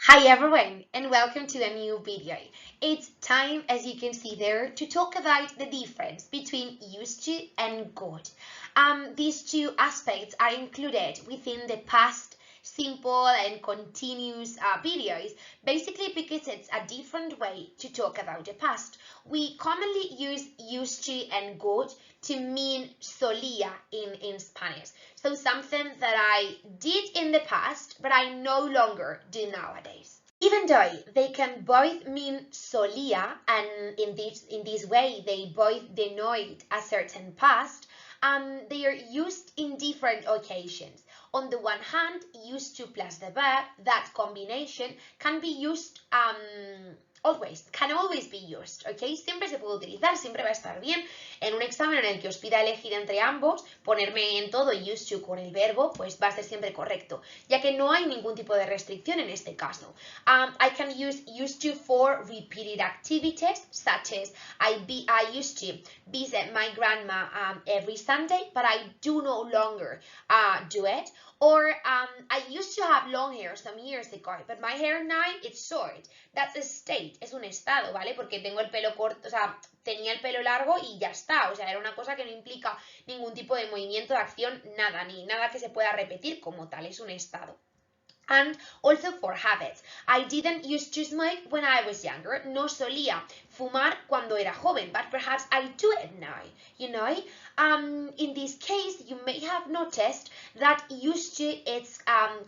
Hi everyone and welcome to a new video. It's time, as you can see there, to talk about the difference between used to and got. These two aspects are included within the past simple and continuous videos, basically because it's a different way to talk about the past. We commonly use used to and got to mean solía in Spanish. So something that I did in the past, but I no longer do nowadays. Even though they can both mean solía, and in this way they both denote a certain past, they are used in different occasions. On the one hand, used to plus the verb, that combination can be used can always be used, ¿ok? Siempre se puede utilizar, siempre va a estar bien. En un examen en el que os pida elegir entre ambos, ponerme en todo used to con el verbo, pues va a ser siempre correcto, ya que no hay ningún tipo de restricción en este caso. I can use used to for repeated activities, such as I used to visit my grandma every Sunday, but I do no longer do it. Or I used to have long hair some years ago, but my hair now it's short. That's a state, es un estado, ¿vale? Porque tengo el pelo corto, o sea, tenía el pelo largo y ya está. O sea, era una cosa que no implica ningún tipo de movimiento, de acción, nada, ni nada que se pueda repetir como tal, es un estado. And also for habits. I didn't used to smoke when I was younger. No solía fumar cuando era joven, but perhaps I do it now. You know, in this case, you may have noticed that used to it's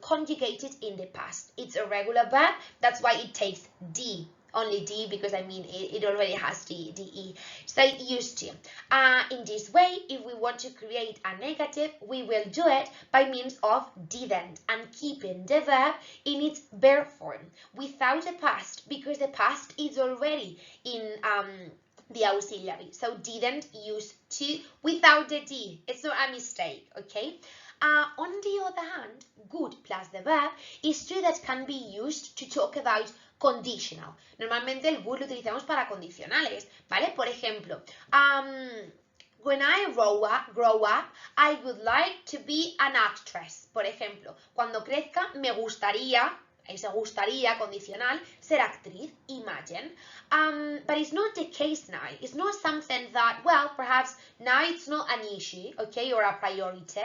conjugated in the past. It's a regular verb. That's why it takes D. Only D because I mean it already has DE. So used to. In this way, if we want to create a negative, we will do it by means of didn't and keeping the verb in its verb form without the past, because the past is already in the auxiliary. So didn't use to without the D. It's not a mistake, okay? On the other hand, good plus the verb is true that can be used to talk about conditional. Normalmente el good lo utilizamos para condicionales, ¿vale? Por ejemplo, when I grow up, I would like to be an actress. Por ejemplo, cuando crezca me gustaría, ese gustaría condicional, ser actriz, imagine. But it's not the case now. It's not something that, well, perhaps now it's not an issue, okay, or a priority.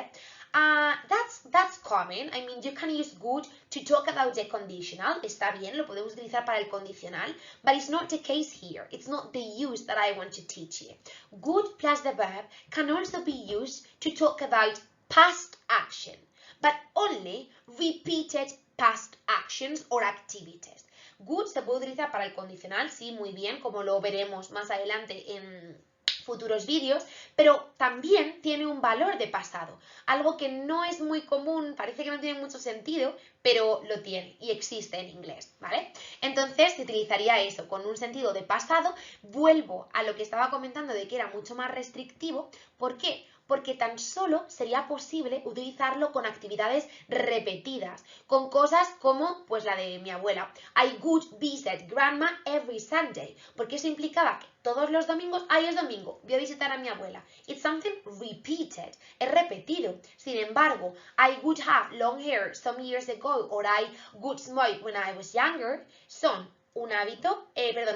That's common. I mean, you can use good to talk about the conditional. Está bien, lo podemos utilizar para el condicional, but it's not the case here. It's not the use that I want to teach you. Good plus the verb can also be used to talk about past action, but only repeated past actions or activities. Good se puede utilizar para el condicional, sí, muy bien, como lo veremos más adelante en futuros vídeos, pero también tiene un valor de pasado, algo que no es muy común, parece que no tiene mucho sentido, pero lo tiene y existe en inglés, ¿vale? Entonces se utilizaría eso con un sentido de pasado. Vuelvo a lo que estaba comentando de que era mucho más restrictivo. ¿Por qué? Porque tan solo sería posible utilizarlo con actividades repetidas, con cosas como pues la de mi abuela. I would visit grandma every Sunday, porque eso implicaba que todos los domingos, es domingo, voy a visitar a mi abuela. It's something repeated, es repetido. Sin embargo, I would have long hair some years ago, or I would smoke when I was younger, son un hábito,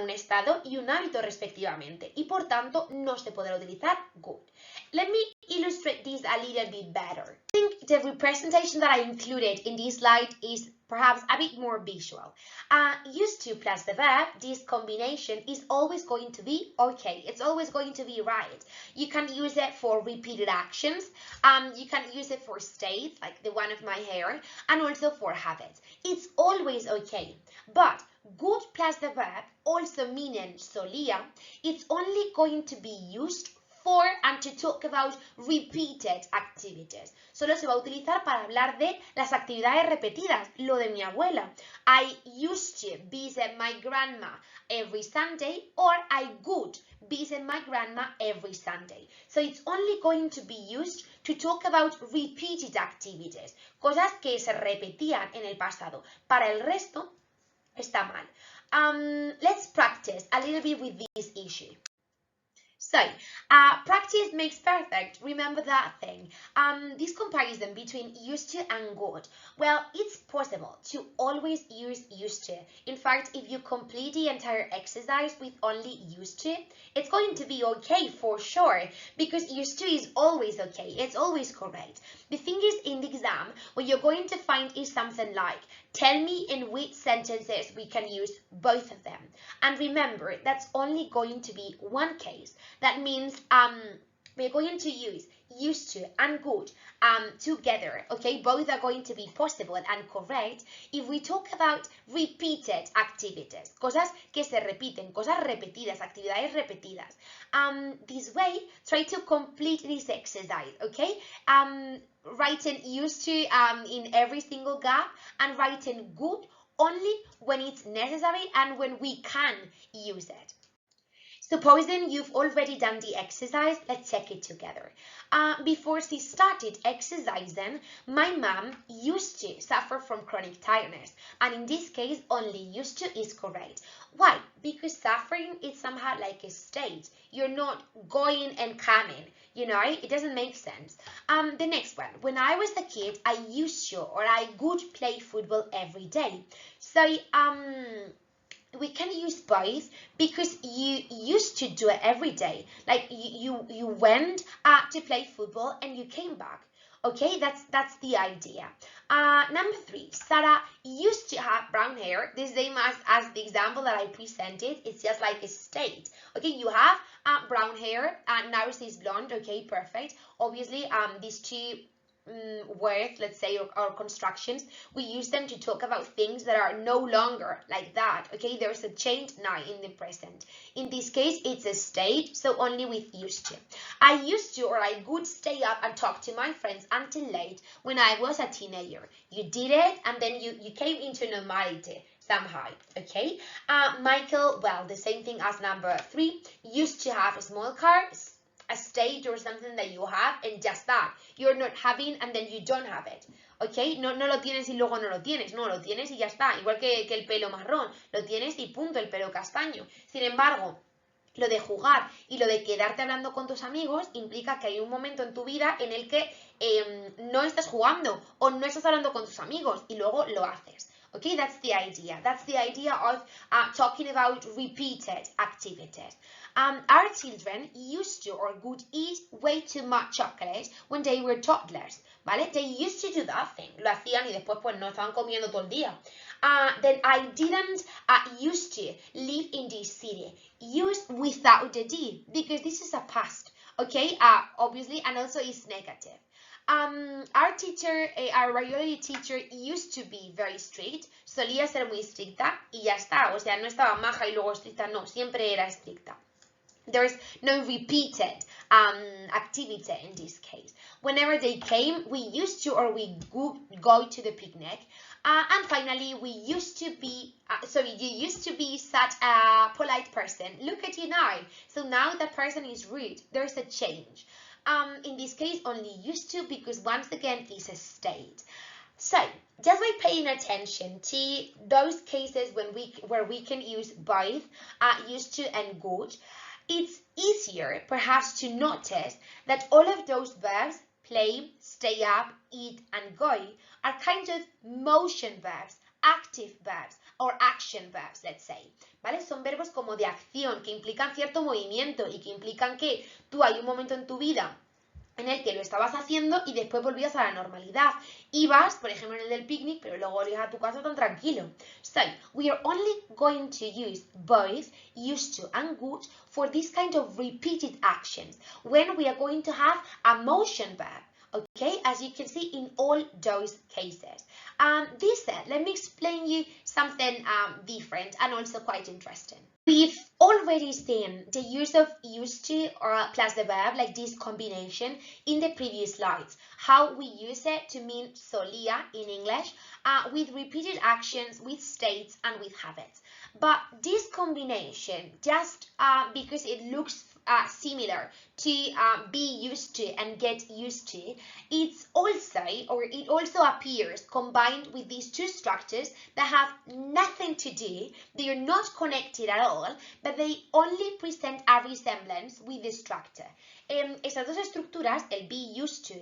un estado y un hábito respectivamente, y por tanto no se podrá utilizar good. Let me illustrate this a little bit better. I think the representation that I included in this slide is perhaps a bit more visual. Used to plus the verb, this combination is always going to be okay. It's always going to be right. You can use it for repeated actions. You can use it for states, like the one of my hair, and also for habits. It's always okay. But good plus the verb, also meaning solía, it's only going to be used for and to talk about repeated activities. Solo se va a utilizar para hablar de las actividades repetidas, lo de mi abuela. I used to visit my grandma every Sunday, or I would visit my grandma every Sunday. So it's only going to be used to talk about repeated activities, cosas que se repetían en el pasado. Para el resto, está mal. Let's practice a little bit with this issue. So, practice makes perfect. Remember that thing. This comparison between used to and got. Well, it's possible to always use used to. In fact, if you complete the entire exercise with only used to, it's going to be okay for sure, because used to is always okay. It's always correct. The thing is, in the exam, what you're going to find is something like, tell me in which sentences we can use both of them. And remember, that's only going to be one case. That means we're going to use used to and good together, okay? Both are going to be possible and correct if we talk about repeated activities, cosas que se repiten, cosas repetidas, actividades repetidas. This way, try to complete this exercise, okay? Writing used to in every single gap, and writing good only when it's necessary and when we can use it. Supposing you've already done the exercise, let's check it together. Before she started exercising, my mom used to suffer from chronic tiredness, and in this case, only used to is correct. Why? Because suffering is somehow like a state. You're not going and coming, you know, it doesn't make sense. The next one, when I was a kid, I used to, or I would play football every day. So, we can use both because you used to do it every day. Like you went to play football and you came back. Okay, that's the idea. Number 3, Sarah used to have brown hair. The same as the example that I presented. It's just like a state. Okay, you have brown hair, now she's blonde. Okay, perfect. Obviously, these two words, let's say, or constructions, we use them to talk about things that are no longer like that. Okay, there's a change now in the present. In this case, it's a state, so only with used to. I used to, or I would stay up and talk to my friends until late when I was a teenager. You did it, and then you came into normality somehow. Okay, Michael, well, the same thing as number 3, used to have a small car, a state or something that you have, and just that. You're not having and then you don't have it. ¿Ok? No lo tienes y luego no lo tienes. No, lo tienes y ya está. Igual que el pelo marrón. Lo tienes y punto, el pelo castaño. Sin embargo, lo de jugar y lo de quedarte hablando con tus amigos implica que hay un momento en tu vida en el que no estás jugando o no estás hablando con tus amigos y luego lo haces. Okay, that's the idea. That's the idea of talking about repeated activities. Our children used to or would eat way too much chocolate when they were toddlers, ¿vale? They used to do that thing. Lo hacían y después pues no estaban comiendo todo el día. Then I didn't used to live in this city. Used without the D because this is a past, okay? Obviously, and also is negative. Our teacher, our biology teacher used to be very strict, solía ser muy estricta y ya está, o sea, no estaba maja y luego estricta, no, siempre era estricta. There's no repeated activity in this case. Whenever they came, we used to or we go to the picnic. And finally, we used to be, you used to be such a polite person. Look at you now. So now that person is rude. There's a change. In this case, only used to because once again is a state. So just by paying attention to those cases where we can use both used to and good, it's easier perhaps to notice that all of those verbs, play, stay up, eat, and go, are kind of motion verbs, active verbs, or action verbs, let's say. ¿Vale? Son verbos como de acción, que implican cierto movimiento y que implican que tú hay un momento en tu vida en el que lo estabas haciendo y después volvías a la normalidad. Ibas, por ejemplo, en el del picnic, pero luego volvías a tu casa tan tranquilo. So, we are only going to use both used to and would for this kind of repeated actions when we are going to have a motion verb. Okay, as you can see in all those cases. This said, let me explain you something different and also quite interesting. We've already seen the use of used to or plus the verb, like this combination, in the previous slides. How we use it to mean solía in English, with repeated actions, with states, and with habits. But this combination, just because it looks similar to be used to and get used to, it also appears combined with these two structures that have nothing to do, they are not connected at all, but they only present a resemblance with the structure. Estas dos estructuras, el be used to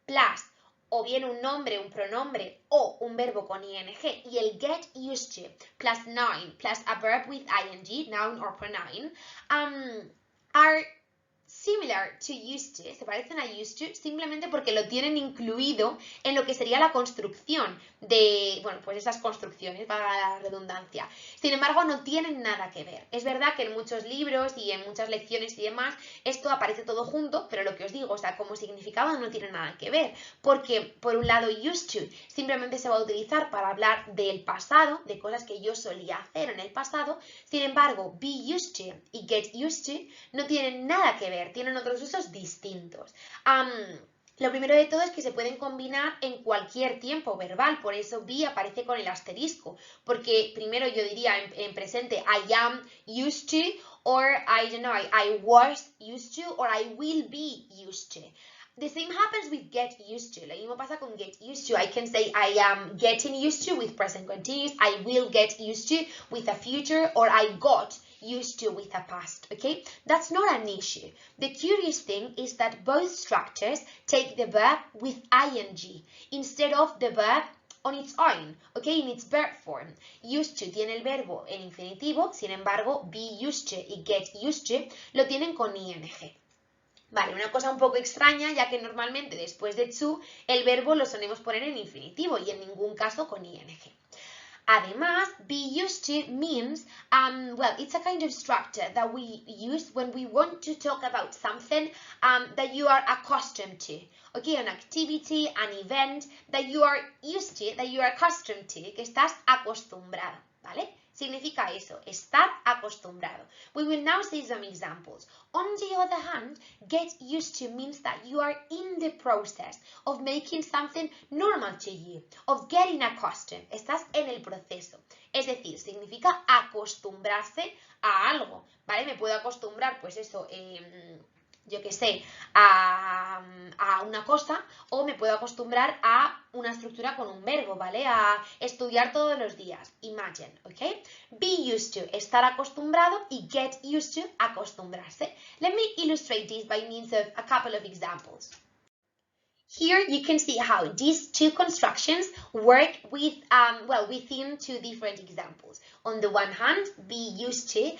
plus o bien un nombre, un pronombre o un verbo con ing, y el get used to plus noun plus a verb with ing, noun or pronoun, are similar to used to, se parecen a used to simplemente porque lo tienen incluido en lo que sería la construcción de, bueno, pues esas construcciones, para la redundancia. Sin embargo, no tienen nada que ver. Es verdad que en muchos libros y en muchas lecciones y demás, esto aparece todo junto, pero lo que os digo, o sea, como significado no tiene nada que ver, porque por un lado used to simplemente se va a utilizar para hablar del pasado, de cosas que yo solía hacer en el pasado. Sin embargo, be used to y get used to no tienen nada que ver, tienen otros usos distintos. Lo primero de todo es que se pueden combinar en cualquier tiempo verbal, por eso be aparece con el asterisco, porque primero yo diría en presente I am used to, or I don't know, I was used to, or I will be used to. The same happens with get used to. Lo mismo pasa con get used to. I can say I am getting used to with present continuous, I will get used to with a future, or I got used to with a past, okay? That's not an issue. The curious thing is that both structures take the verb with ing instead of the verb on its own, okay, in its verb form. Used to tiene el verbo en infinitivo, sin embargo, be used to y get used to lo tienen con ing. Vale, una cosa un poco extraña, ya que normalmente después de to el verbo lo solemos poner en infinitivo y en ningún caso con ing. Además, be used to means, well, it's a kind of structure that we use when we want to talk about something that you are accustomed to. Okay, an activity, an event that you are used to, that you are accustomed to, que estás acostumbrado, ¿vale? Significa eso, estar acostumbrado. We will now see some examples. On the other hand, get used to means that you are in the process of making something normal to you, of getting accustomed. Estás en el proceso. Es decir, significa acostumbrarse a algo, ¿vale? Me puedo acostumbrar, pues eso, yo qué sé, a una cosa, o me puedo acostumbrar a una estructura con un verbo, ¿vale? A estudiar todos los días. Imagine, ¿ok? Be used to, estar acostumbrado, y get used to, acostumbrarse. Let me illustrate this by means of a couple of examples. Here you can see how these two constructions work with, within two different examples. On the one hand, be used to,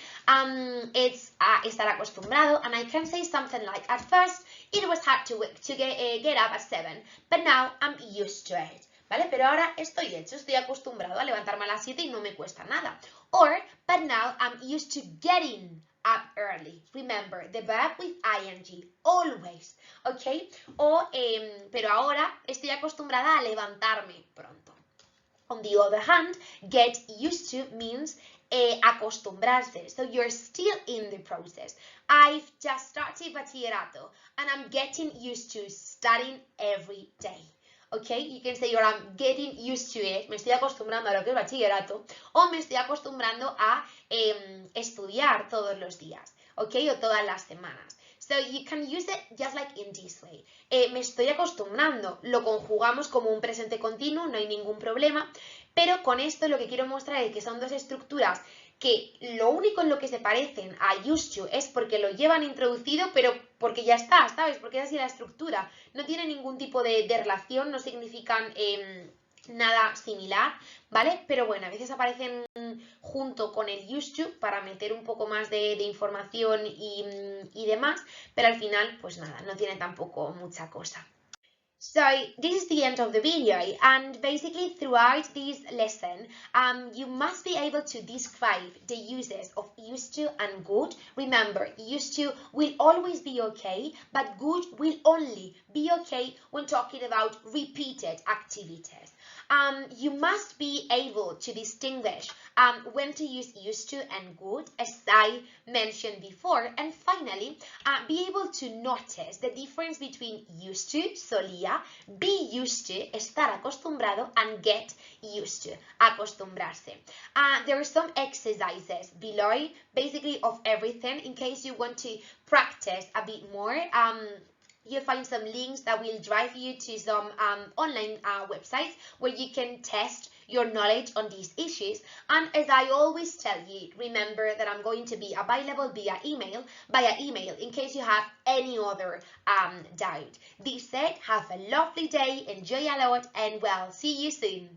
it's estar acostumbrado, and I can say something like, at first it was hard to get up at 7, but now I'm used to it. ¿Vale? Pero ahora estoy hecho, estoy acostumbrado a levantarme a las 7 y no me cuesta nada. Or, but now I'm used to getting up early. Remember, the verb with ing, always, ¿ok? O, pero ahora estoy acostumbrada a levantarme pronto. On the other hand, get used to means acostumbrarse. So you're still in the process. I've just started bachillerato and I'm getting used to studying every day. Okay, you can say, or I'm getting used to it, me estoy acostumbrando a lo que es bachillerato, o me estoy acostumbrando a estudiar todos los días, okay, o todas las semanas. So you can use it just like in this way. Me estoy acostumbrando, lo conjugamos como un presente continuo, no hay ningún problema, pero con esto lo que quiero mostrar es que son dos estructuras que lo único en lo que se parecen a used to es porque lo llevan introducido, pero porque ya está, ¿sabes? Porque es así la estructura. No tiene ningún tipo de relación, no significan nada similar, ¿vale? Pero bueno, a veces aparecen junto con el used to para meter un poco más de información y demás, pero al final, pues nada, no tiene tampoco mucha cosa. So this is the end of the video, and basically throughout this lesson you must be able to describe the uses of used to and good. Remember, used to will always be okay, but good will only be okay when talking about repeated activities. You must be able to distinguish when to use used to and would, as I mentioned before. And finally, be able to notice the difference between used to, solía, be used to, estar acostumbrado, and get used to, acostumbrarse. There are some exercises below, basically of everything, in case you want to practice a bit more. You'll find some links that will drive you to some online websites where you can test your knowledge on these issues. And as I always tell you, remember that I'm going to be available via email in case you have any other doubt. This said, have a lovely day, enjoy a lot, and well, see you soon.